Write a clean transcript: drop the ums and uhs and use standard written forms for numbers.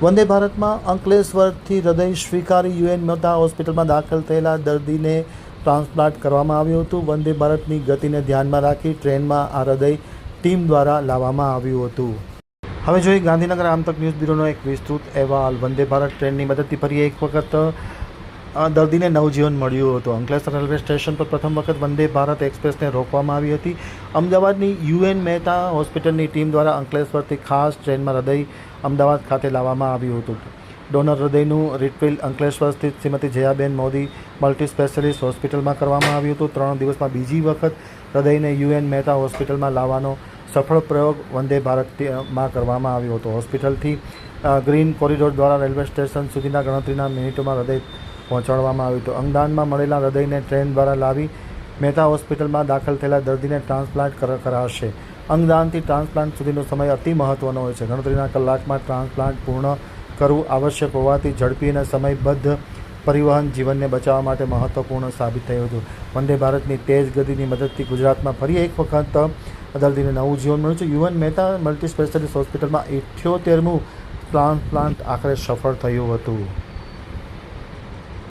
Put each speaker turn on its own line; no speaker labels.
વંદે ભારતમાં અંકલેશ્વરથી હૃદય સ્વીકારી યુએન મહેતા હોસ્પિટલમાં દાખલ થયેલા દર્દીને ટ્રાન્સપ્લાન્ટ કરવામાં આવ્યું હતું. વંદે ભારતની ગતિને ધ્યાનમાં રાખી ટ્રેનમાં આ હૃદય ટીમ દ્વારા લાવવામાં આવ્યું હતું. હવે જોઈએ ગાંધીનગર આમતક ન્યૂઝ બ્યુરોનો એક વિસ્તૃત અહેવાલ. વંદે ભારત ટ્રેનની મદદથી ફરી એક વખત દર્દીને નવજીવન મળ્યું હતું. અંકલેશ્વર રેલવે સ્ટેશન પર પ્રથમ વખત વંદે ભારત એક્સપ્રેસને રોકવામાં આવી હતી. અમદાવાદની યુએન મહેતા હોસ્પિટલની ટીમ દ્વારા અંકલેશ્વરથી ખાસ ટ્રેનમાં હૃદય અમદાવાદ ખાતે લાવવામાં આવ્યું હતું. ડોનર હૃદયનું રિટ્રીવ અંકલેશ્વર સ્થિત શ્રીમતી જયાબેન મોદી મલ્ટી સ્પેશિયાલિસ્ટ હોસ્પિટલમાં કરવામાં આવ્યું હતું. 3 દિવસમાં બીજી વખત હૃદયને યુએન મહેતા હોસ્પિટલમાં લાવવાનો સફળ પ્રયોગ વંદે ભારતમાં કરવામાં આવ્યો હતો. હોસ્પિટલથી ગ્રીન કોરિડોર દ્વારા રેલવે સ્ટેશન સુધીના ગણતરીના મિનિટોમાં હૃદય પહોંચાડવામાં આવ્યું હતું. અંગદાનમાં મળેલા હૃદયને ટ્રેન દ્વારા લાવી મહેતા હોસ્પિટલમાં દાખલ થયેલા દર્દીને ટ્રાન્સપ્લાન્ટ કરાશે. અંગદાનથી ટ્રાન્સપ્લાન્ટ સુધીનો સમય અતિ મહત્ત્વનો હોય છે. ગણતરીના કલાકમાં ટ્રાન્સપ્લાન્ટ પૂર્ણ કરવું આવશ્યક હોવાથી ઝડપી અને સમયબદ્ધ પરિવહન જીવનને બચાવવા માટે મહત્ત્વપૂર્ણ સાબિત થયું હતું. વંદે ભારતની તેજ ગતિની મદદથી ગુજરાતમાં ફરી એક વખત દર્દીને નવું જીવન મળ્યું છે. યુએન મહેતા મલ્ટી સ્પેશિયાલિસ્ટ હોસ્પિટલમાં 78મું ટ્રાન્સપ્લાન્ટ આખરે સફળ થયું હતું.